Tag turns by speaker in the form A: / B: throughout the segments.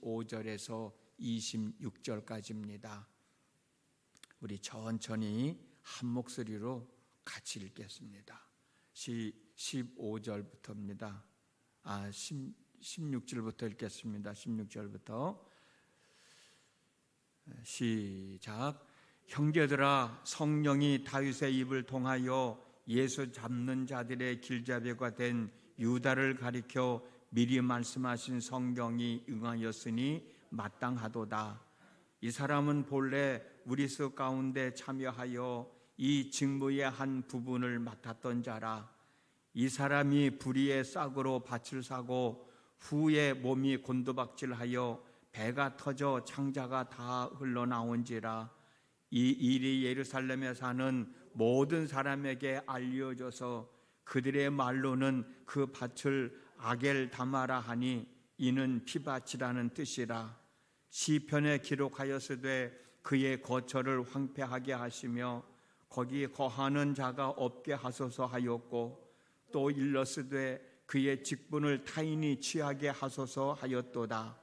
A: 15절에서 26절까지입니다. 우리 천천히 한 목소리로 같이 읽겠습니다. 15절부터입니다. 16절부터 읽겠습니다. 16절부터 시작. 형제들아, 성령이 다윗의 입을 통하여 예수 잡는 자들의 길잡이가 된 유다를 가리켜 미리 말씀하신 성경이 응하였으니 마땅하도다. 이 사람은 본래 우리 수 가운데 참여하여 이 직무의 한 부분을 맡았던 자라. 이 사람이 불의의 싹으로 밭을 사고 후에 몸이 곤두박질하여 배가 터져 창자가 다 흘러나온지라. 이 일이 예루살렘에 사는 모든 사람에게 알려져서 그들의 말로는 그 밭을 아겔다마라 하니 이는 피밭이라는 뜻이라. 시편에 기록하였으되 그의 거처를 황폐하게 하시며 거기 거하는 자가 없게 하소서 하였고, 또 일렀으되 그의 직분을 타인이 취하게 하소서 하였도다.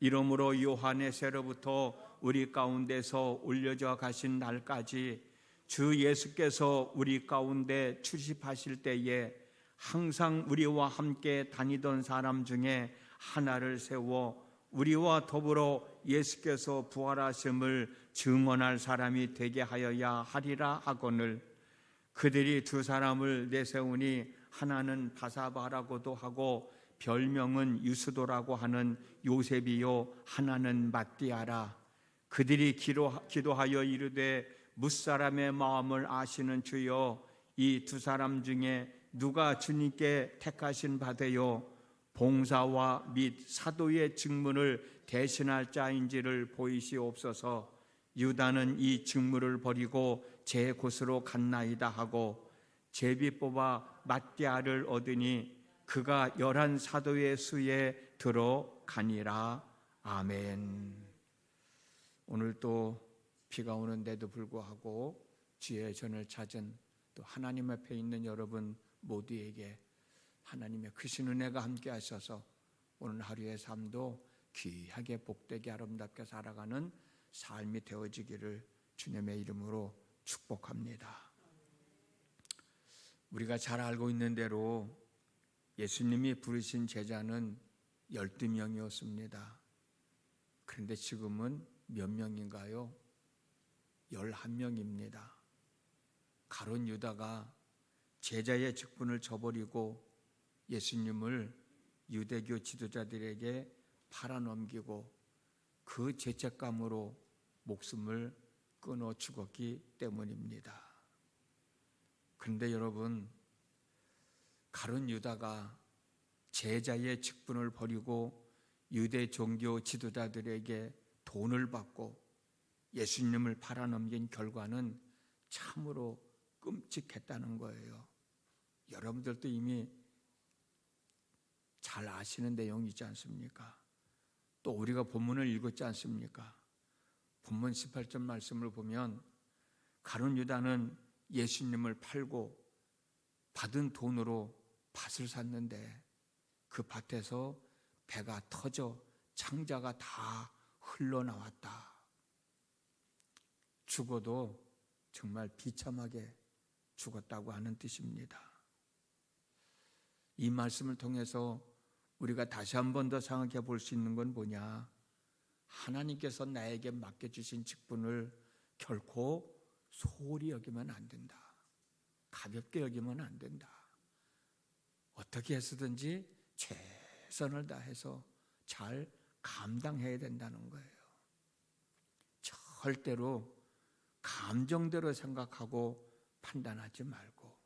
A: 이러므로 요한의세로부터 우리 가운데서 올려져 가신 날까지 주 예수께서 우리 가운데 출입하실 때에 항상 우리와 함께 다니던 사람 중에 하나를 세워 우리와 더불어 예수께서 부활하심을 증언할 사람이 되게 하여야 하리라 하거늘, 그들이 두 사람을 내세우니 하나는 바사바라고도 하고 별명은 유스도라고 하는 요셉이요 하나는 matti아라. 그들이 기도하여 이르되 뭇사람의 마음을 아시는 주여, 이 두 사람 중에 누가 주님께 택하신 바되요 봉사와 및 사도의 직분을 대신할 자인지를 보이시옵소서. 유다는 이 직무를 버리고 제 곳으로 갔나이다 하고 제비 뽑아 matti아를 얻으니 그가 11 사도의 수에 들어가니라. 아멘. 오늘 또 비가 오는데도 불구하고 주의 전을 찾은 또 하나님 앞에 있는 여러분 모두에게 하나님의 크신 은혜가 함께 하셔서 오늘 하루의 삶도 귀하게 복되게 아름답게 살아가는 삶이 되어지기를 주님의 이름으로 축복합니다. 우리가 잘 알고 있는 대로 예수님이 부르신 제자는 12명이었습니다. 그런데 지금은 몇 명인가요? 11명입니다. 가룟 유다가 제자의 직분을 저버리고 예수님을 유대교 지도자들에게 팔아넘기고 그 죄책감으로 목숨을 끊어 죽었기 때문입니다. 그런데 여러분, 가룟 유다가 제자의 직분을 버리고 유대 종교 지도자들에게 돈을 받고 예수님을 팔아넘긴 결과는 참으로 끔찍했다는 거예요. 여러분들도 이미 잘 아시는 내용이지 않습니까? 또 우리가 본문을 읽었지 않습니까? 본문 18절 말씀을 보면 가룟 유다는 예수님을 팔고 받은 돈으로 밭을 샀는데 그 밭에서 배가 터져 창자가 다 흘러나왔다. 죽어도 정말 비참하게 죽었다고 하는 뜻입니다. 이 말씀을 통해서 우리가 다시 한 번 더 생각해 볼 수 있는 건 뭐냐? 하나님께서 나에게 맡겨주신 직분을 결코 소홀히 여기면 안 된다. 가볍게 여기면 안 된다. 어떻게 해서든지 최선을 다해서 잘 감당해야 된다는 거예요. 절대로 감정대로 생각하고 판단하지 말고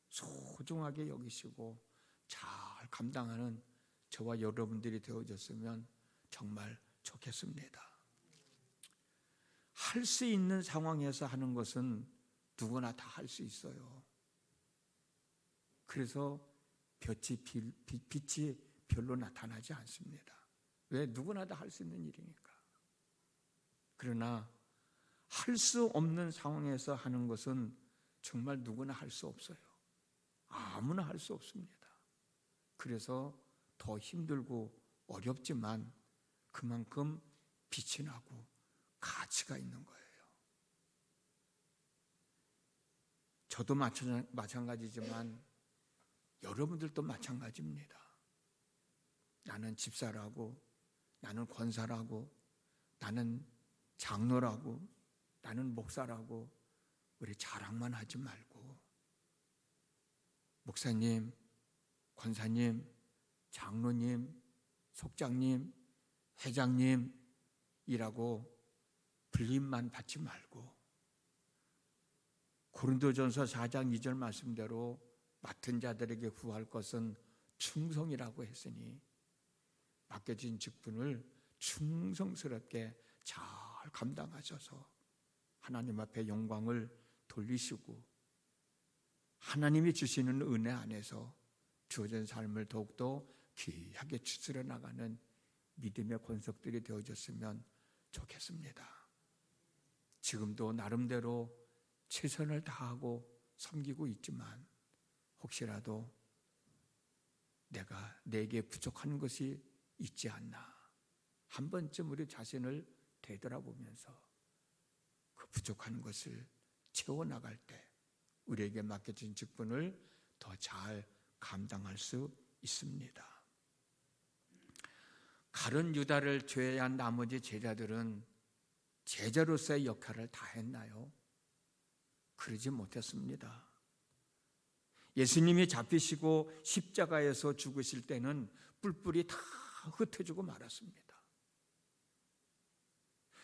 A: 소중하게 여기시고 잘 감당하는 저와 여러분들이 되어졌으면 정말 좋겠습니다. 할 수 있는 상황에서 하는 것은 누구나 다 할 수 있어요. 그래서 빛이 별로 나타나지 않습니다. 왜? 누구나 다 할 수 있는 일이니까. 그러나 할 수 없는 상황에서 하는 것은 정말 누구나 할 수 없어요. 아무나 할 수 없습니다. 그래서 더 힘들고 어렵지만 그만큼 빛이 나고 가치가 있는 거예요. 저도 마찬가지지만 여러분들도 마찬가지입니다. 나는 집사라고, 나는 권사라고, 나는 장로라고, 나는 목사라고 우리 자랑만 하지 말고 목사님, 권사님, 장로님, 속장님, 회장님이라고 불림만 받지 말고 고린도전서 4장 2절 말씀대로 맡은 자들에게 구할 것은 충성이라고 했으니 맡겨진 직분을 충성스럽게 잘 감당하셔서 하나님 앞에 영광을 돌리시고 하나님이 주시는 은혜 안에서 주어진 삶을 더욱더 귀하게 추스려 나가는 믿음의 권속들이 되어졌으면 좋겠습니다. 지금도 나름대로 최선을 다하고 섬기고 있지만 혹시라도 내게 부족한 것이 있지 않나 한 번쯤 우리 자신을 되돌아보면서 그 부족한 것을 채워나갈 때 우리에게 맡겨진 직분을 더 잘 감당할 수 있습니다. 가룟 유다를 제외한 나머지 제자들은 제자로서의 역할을 다 했나요? 그러지 못했습니다. 예수님이 잡히시고 십자가에서 죽으실 때는 뿔뿔이 다 흩어지고 말았습니다.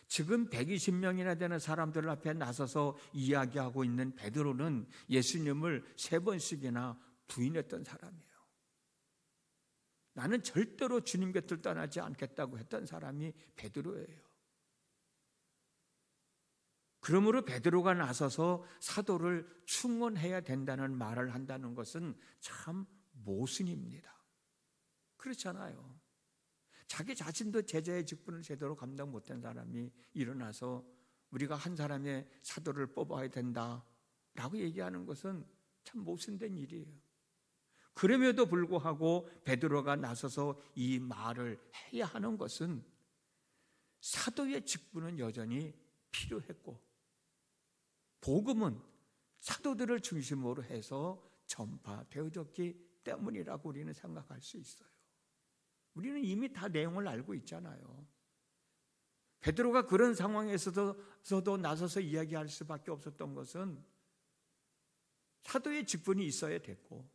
A: 지금 120명이나 되는 사람들 앞에 나서서 이야기하고 있는 베드로는 예수님을 3번씩이나 부인했던 사람이에요. 나는 절대로 주님 곁을 떠나지 않겠다고 했던 사람이 베드로예요. 그러므로 베드로가 나서서 사도를 충원해야 된다는 말을 한다는 것은 참 모순입니다. 그렇잖아요. 자기 자신도 제자의 직분을 제대로 감당 못한 사람이 일어나서 우리가 한 사람의 사도를 뽑아야 된다라고 얘기하는 것은 참 모순된 일이에요. 그럼에도 불구하고 베드로가 나서서 이 말을 해야 하는 것은 사도의 직분은 여전히 필요했고 복음은 사도들을 중심으로 해서 전파되어졌기 때문이라고 우리는 생각할 수 있어요. 우리는 이미 다 내용을 알고 있잖아요. 베드로가 그런 상황에서도 나서서 이야기할 수밖에 없었던 것은 사도의 직분이 있어야 됐고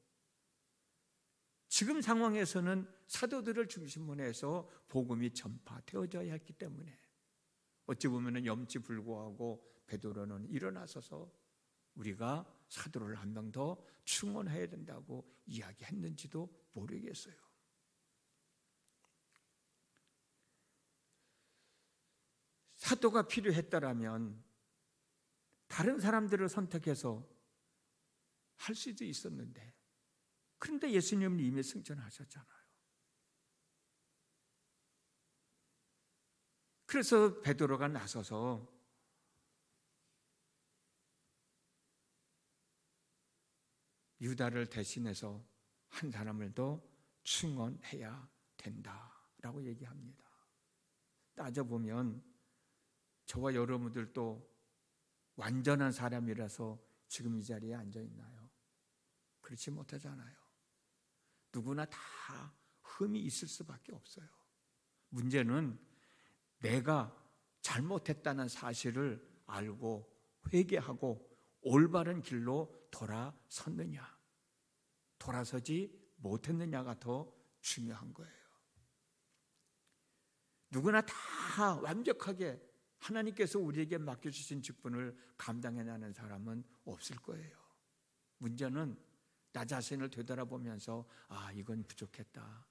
A: 지금 상황에서는 사도들을 중심으로 해서 복음이 전파되어져야 했기 때문에 어찌 보면 염치불고하고 베드로는 일어나서서 우리가 사도를 한 명 더 충원해야 된다고 이야기했는지도 모르겠어요. 사도가 필요했다라면 다른 사람들을 선택해서 할 수도 있었는데 그런데 예수님은 이미 승천하셨잖아요. 그래서 베드로가 나서서 유다를 대신해서 한 사람을 더 충원해야 된다라고 얘기합니다. 따져보면 저와 여러분들도 완전한 사람이라서 지금 이 자리에 앉아 있나요? 그렇지 못하잖아요. 누구나 다 흠이 있을 수밖에 없어요. 문제는 내가 잘못했다는 사실을 알고 회개하고 올바른 길로 돌아섰느냐, 돌아서지 못했느냐가 더 중요한 거예요. 누구나 다 완벽하게 하나님께서 우리에게 맡겨주신 직분을 감당해내는 사람은 없을 거예요. 문제는 나 자신을 되돌아보면서 이건 부족했다,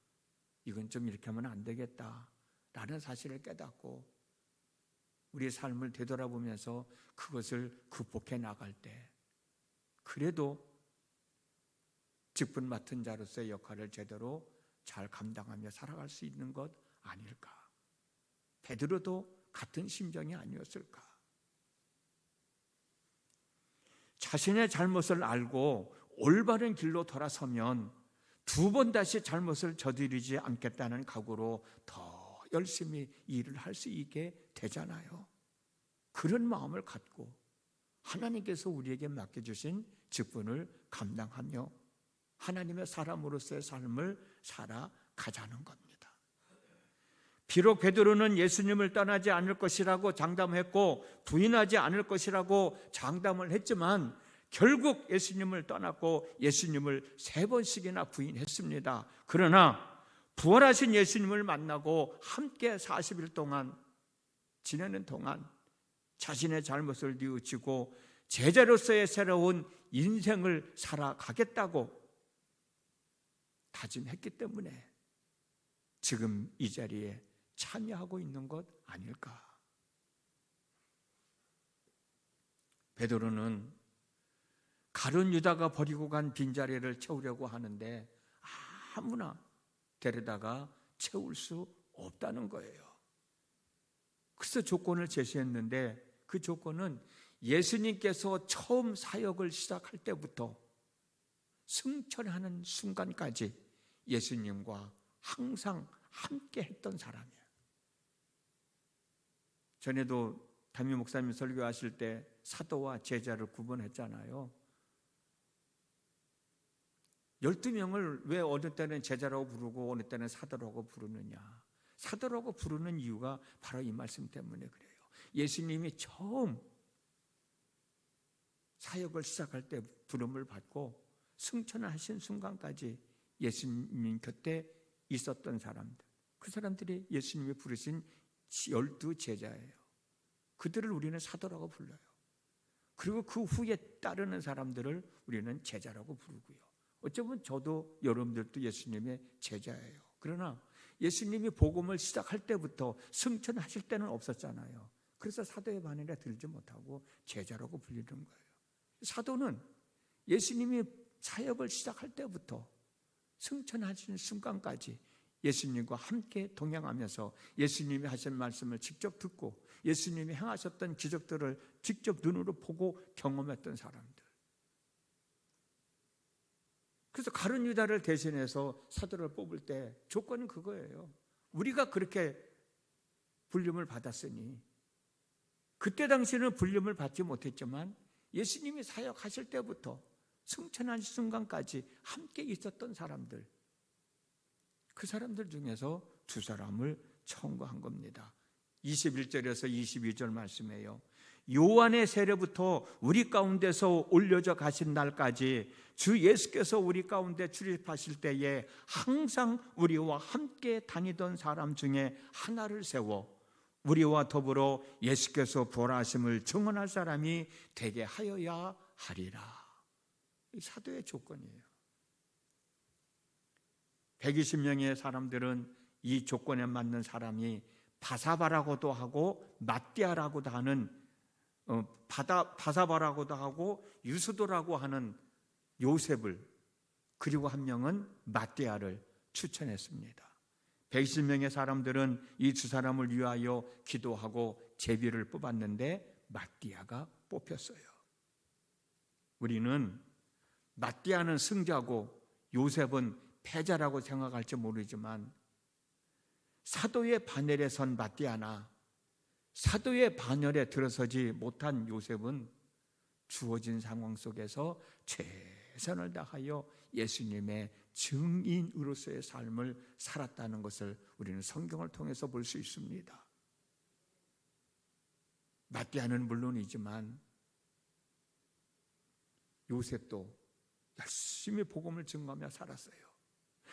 A: 이건 좀 이렇게 하면 안 되겠다 라는 사실을 깨닫고 우리의 삶을 되돌아보면서 그것을 극복해 나갈 때 그래도 직분 맡은 자로서의 역할을 제대로 잘 감당하며 살아갈 수 있는 것 아닐까. 베드로도 같은 심정이 아니었을까. 자신의 잘못을 알고 올바른 길로 돌아서면 2번 다시 잘못을 저지르지 않겠다는 각오로 더 열심히 일을 할 수 있게 되잖아요. 그런 마음을 갖고 하나님께서 우리에게 맡겨주신 직분을 감당하며 하나님의 사람으로서의 삶을 살아가자는 겁니다. 비록 베드로는 예수님을 떠나지 않을 것이라고 장담했고 부인하지 않을 것이라고 장담을 했지만 결국 예수님을 떠났고 예수님을 3번씩이나 부인했습니다. 그러나 부활하신 예수님을 만나고 함께 40일 동안 지내는 동안 자신의 잘못을 뉘우치고 제자로서의 새로운 인생을 살아가겠다고 다짐했기 때문에 지금 이 자리에 참여하고 있는 것 아닐까. 베드로는 가룟 유다가 버리고 간 빈자리를 채우려고 하는데 아무나 데려다가 채울 수 없다는 거예요. 그래서 조건을 제시했는데 그 조건은 예수님께서 처음 사역을 시작할 때부터 승천하는 순간까지 예수님과 항상 함께 했던 사람이에요. 전에도 담임 목사님 설교하실 때 사도와 제자를 구분했잖아요. 12명을 왜 어느 때는 제자라고 부르고 어느 때는 사도라고 부르느냐. 사도라고 부르는 이유가 바로 이 말씀 때문에 그래요. 예수님이 처음 사역을 시작할 때 부름을 받고 승천하신 순간까지 예수님 곁에 있었던 사람들, 그 사람들이 예수님이 부르신 12 제자예요. 그들을 우리는 사도라고 불러요. 그리고 그 후에 따르는 사람들을 우리는 제자라고 부르고요. 어쩌면 저도 여러분들도 예수님의 제자예요. 그러나 예수님이 복음을 시작할 때부터 승천하실 때는 없었잖아요. 그래서 사도의 반열에 들지 못하고 제자라고 불리는 거예요. 사도는 예수님이 사역을 시작할 때부터 승천하신 순간까지 예수님과 함께 동행하면서 예수님이 하신 말씀을 직접 듣고 예수님이 행하셨던 기적들을 직접 눈으로 보고 경험했던 사람들. 그래서 가룟 유다를 대신해서 사도를 뽑을 때 조건은 그거예요. 우리가 그렇게 불림을 받았으니 그때 당시에는 불림을 받지 못했지만 예수님이 사역하실 때부터 승천하신 순간까지 함께 있었던 사람들, 그 사람들 중에서 2사람을 청구한 겁니다. 21절에서 22절 말씀이에요. 요한의 세례부터 우리 가운데서 올려져 가신 날까지 주 예수께서 우리 가운데 출입하실 때에 항상 우리와 함께 다니던 사람 중에 하나를 세워 우리와 더불어 예수께서 부활하심을 증언할 사람이 되게 하여야 하리라. 이 사도의 조건이에요. 120명의 사람들은 이 조건에 맞는 사람이 바사바라고도 하고 ματ디아라고도 하는 바사바라고도 하고 유스도라고 하는 요셉을, 그리고 한 명은 맏디아를 추천했습니다. 120명의 사람들은 이 2사람을 위하여 기도하고 제비를 뽑았는데 맏디아가 뽑혔어요. 우리는 맏디아는 승자고 요셉은 패자라고 생각할지 모르지만 사도의 반열에 선 맏디아나 사도의 반열에 들어서지 못한 요셉은 주어진 상황 속에서 최선을 다하여 예수님의 증인으로서의 삶을 살았다는 것을 우리는 성경을 통해서 볼 수 있습니다. 맏디아는 물론이지만 요셉도 열심히 복음을 증거하며 살았어요.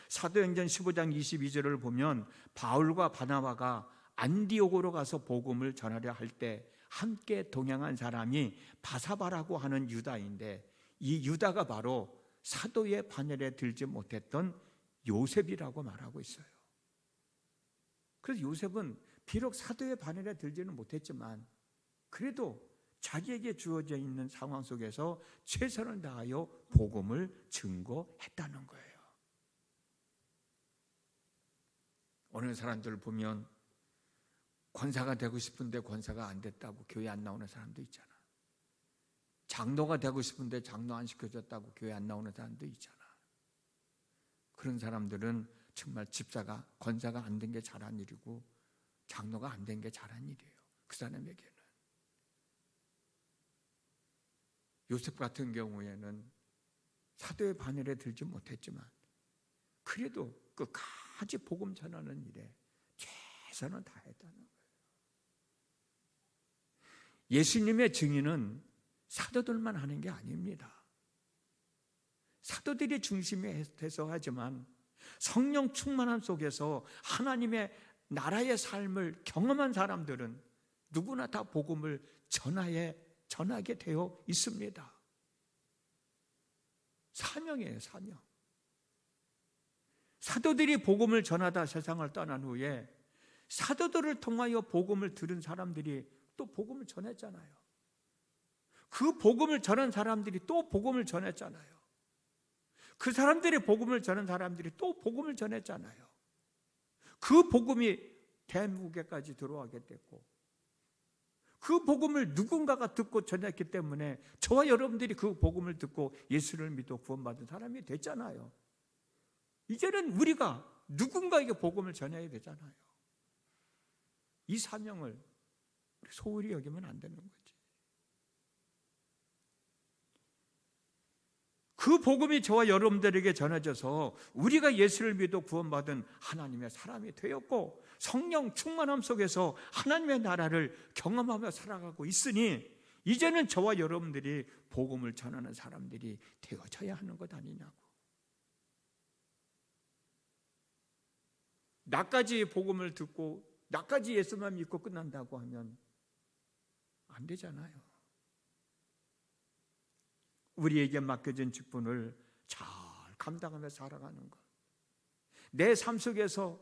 A: 사도행전 15장 22절을 보면 바울과 바나바가 안디옥으로 가서 복음을 전하려 할 때 함께 동행한 사람이 바사바라고 하는 유다인데 이 유다가 바로 사도의 반열에 들지 못했던 요셉이라고 말하고 있어요. 그래서 요셉은 비록 사도의 반열에 들지는 못했지만 그래도 자기에게 주어져 있는 상황 속에서 최선을 다하여 복음을 증거했다는 거예요. 어느 사람들을 보면 권사가 되고 싶은데 권사가 안 됐다고 교회 안 나오는 사람도 있잖아. 장로가 되고 싶은데 장로 안 시켜줬다고 교회 안 나오는 사람도 있잖아. 그런 사람들은 정말 집사가, 권사가 안 된 게 잘한 일이고 장로가 안 된 게 잘한 일이에요. 그 사람에게는. 요셉 같은 경우에는 사도의 바늘에 들지 못했지만 그래도 끝까지 복음 전하는 일에 최선을 다했다는 거예요. 예수님의 증인은 사도들만 하는 게 아닙니다. 사도들이 중심이 돼서 하지만 성령 충만함 속에서 하나님의 나라의 삶을 경험한 사람들은 누구나 다 복음을 전하게 되어 있습니다. 사명이에요, 사명. 사도들이 복음을 전하다 세상을 떠난 후에 사도들을 통하여 복음을 들은 사람들이 또 복음을 전했잖아요. 그 복음을 전한 사람들이 또 복음을 전했잖아요. 그 사람들이 복음을 전한 사람들이 또 복음을 전했잖아요. 그 복음이 대무게까지 들어가게 됐고 그 복음을 누군가가 듣고 전했기 때문에 저와 여러분들이 그 복음을 듣고 예수를 믿어 구원받은 사람이 됐잖아요. 이제는 우리가 누군가에게 복음을 전해야 되잖아요. 이 사명을 소홀히 여기면 안 되는 거지. 그 복음이 저와 여러분들에게 전해져서 우리가 예수를 믿어 구원받은 하나님의 사람이 되었고 성령 충만함 속에서 하나님의 나라를 경험하며 살아가고 있으니 이제는 저와 여러분들이 복음을 전하는 사람들이 되어져야 하는 것 아니냐고. 나까지 복음을 듣고 나까지 예수만 믿고 끝난다고 하면 안 되잖아요. 우리에게 맡겨진 직분을 잘 감당하며 살아가는 것. 내 삶 속에서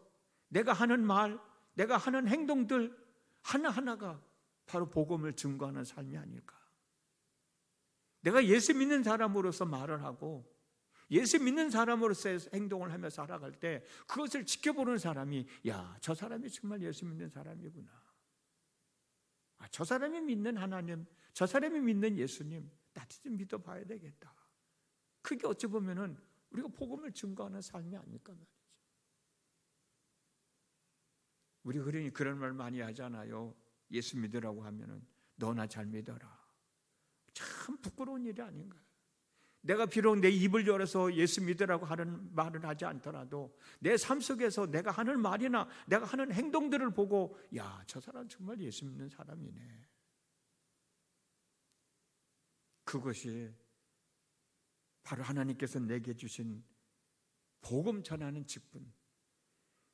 A: 내가 하는 말, 내가 하는 행동들 하나하나가 바로 복음을 증거하는 삶이 아닐까. 내가 예수 믿는 사람으로서 말을 하고 예수 믿는 사람으로서의 행동을 하며 살아갈 때 그것을 지켜보는 사람이 야, 저 사람이 정말 예수 믿는 사람이구나. 저 사람이 믿는 하나님, 저 사람이 믿는 예수님 나도 좀 믿어봐야 되겠다. 그게 어찌 보면은 우리가 복음을 증거하는 삶이 아닐까 말이죠. 우리 그러니 그런 말 많이 하잖아요. 예수 믿으라고 하면은 너나 잘 믿어라. 참 부끄러운 일이 아닌가요? 내가 비록 내 입을 열어서 예수 믿으라고 하는 말을 하지 않더라도 내 삶 속에서 내가 하는 말이나 내가 하는 행동들을 보고 야, 저 사람 정말 예수 믿는 사람이네. 그것이 바로 하나님께서 내게 주신 복음 전하는 직분,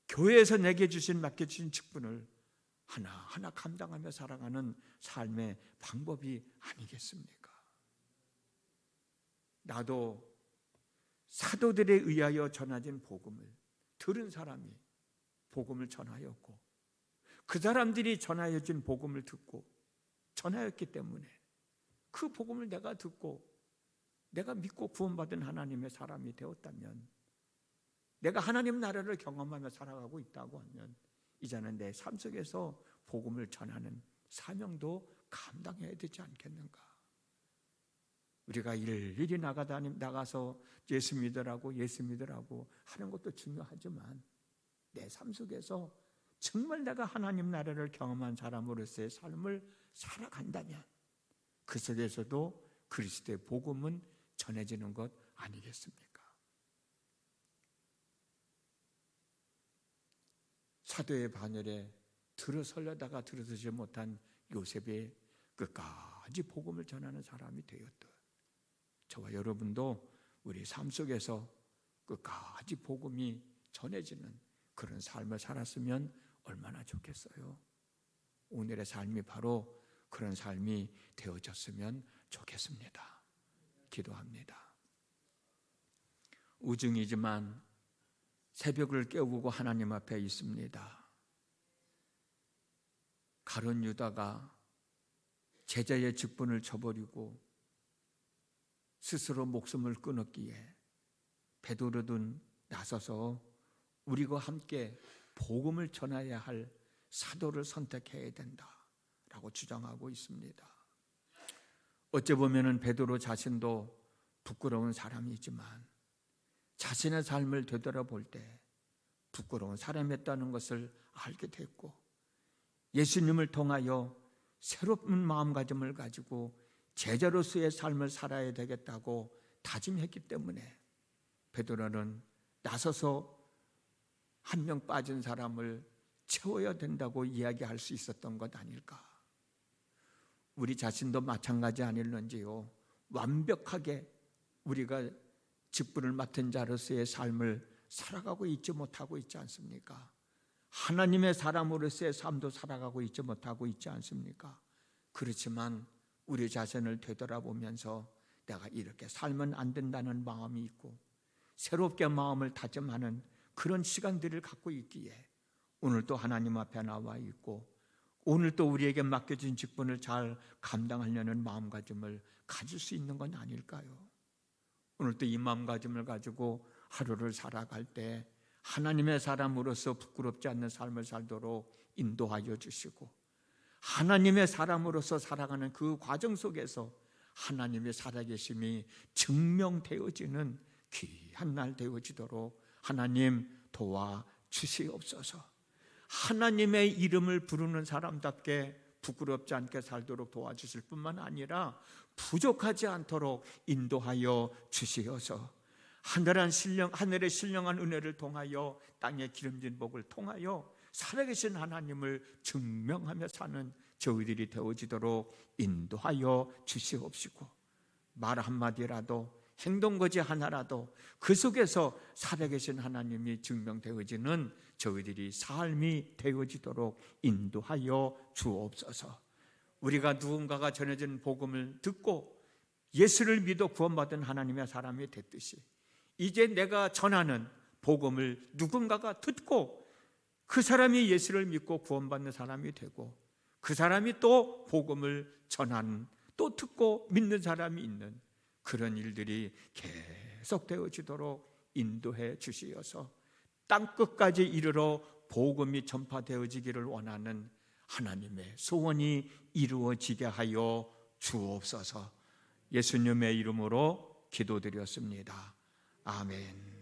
A: 교회에서 내게 맡겨주신 직분을 하나하나 감당하며 살아가는 삶의 방법이 아니겠습니까? 나도 사도들에 의하여 전해진 복음을 들은 사람이 복음을 전하였고 그 사람들이 전하여진 복음을 듣고 전하였기 때문에 그 복음을 내가 듣고 내가 믿고 구원받은 하나님의 사람이 되었다면 내가 하나님 나라를 경험하며 살아가고 있다고 하면 이제는 내 삶 속에서 복음을 전하는 사명도 감당해야 되지 않겠는가. 우리가 일일이 나가서 예수 믿으라고 하는 것도 중요하지만 내 삶 속에서 정말 내가 하나님 나라를 경험한 사람으로서의 삶을 살아간다면 그 속에서도 그리스도의 복음은 전해지는 것 아니겠습니까? 사도의 반열에 들어서려다가 들어서지 못한 요셉의 끝까지 복음을 전하는 사람이 되었듯 저와 여러분도 우리 삶 속에서 끝까지 복음이 전해지는 그런 삶을 살았으면 얼마나 좋겠어요. 오늘의 삶이 바로 그런 삶이 되어졌으면 좋겠습니다. 기도합니다. 우중이지만 새벽을 깨우고 하나님 앞에 있습니다. 가룟 유다가 제자의 직분을 저버리고 스스로 목숨을 끊었기에 베드로는 나서서 우리와 함께 복음을 전해야 할 사도를 선택해야 된다라고 주장하고 있습니다. 어찌 보면은 베드로 자신도 부끄러운 사람이지만 자신의 삶을 되돌아볼 때 부끄러운 사람이었다는 것을 알게 됐고 예수님을 통하여 새로운 마음가짐을 가지고 제자로서의 삶을 살아야 되겠다고 다짐했기 때문에 베드로는 나서서 한 명 빠진 사람을 채워야 된다고 이야기할 수 있었던 것 아닐까. 우리 자신도 마찬가지 아닐런지요. 완벽하게 우리가 직분을 맡은 자로서의 삶을 살아가고 있지 못하고 있지 않습니까? 하나님의 사람으로서의 삶도 살아가고 있지 못하고 있지 않습니까? 그렇지만 우리 자신을 되돌아보면서 내가 이렇게 살면 안 된다는 마음이 있고 새롭게 마음을 다짐하는 그런 시간들을 갖고 있기에 오늘도 하나님 앞에 나와 있고 오늘도 우리에게 맡겨진 직분을 잘 감당하려는 마음가짐을 가질 수 있는 건 아닐까요? 오늘도 이 마음가짐을 가지고 하루를 살아갈 때 하나님의 사람으로서 부끄럽지 않는 삶을 살도록 인도하여 주시고 하나님의 사람으로서 살아가는 그 과정 속에서 하나님의 살아계심이 증명되어지는 귀한 날 되어지도록 하나님 도와주시옵소서. 하나님의 이름을 부르는 사람답게 부끄럽지 않게 살도록 도와주실 뿐만 아니라 부족하지 않도록 인도하여 주시어서 하늘의 신령한 은혜를 통하여 땅의 기름진 복을 통하여 살아계신 하나님을 증명하며 사는 저희들이 되어지도록 인도하여 주시옵시고 말 한마디라도 행동거지 하나라도 그 속에서 살아계신 하나님이 증명되어지는 저희들이 삶이 되어지도록 인도하여 주옵소서. 우리가 누군가가 전해진 복음을 듣고 예수를 믿어 구원받은 하나님의 사람이 됐듯이 이제 내가 전하는 복음을 누군가가 듣고 그 사람이 예수를 믿고 구원받는 사람이 되고 그 사람이 또 복음을 전하는 또 듣고 믿는 사람이 있는 그런 일들이 계속 되어지도록 인도해 주시어서 땅끝까지 이르러 복음이 전파되어지기를 원하는 하나님의 소원이 이루어지게 하여 주옵소서. 예수님의 이름으로 기도드렸습니다. 아멘.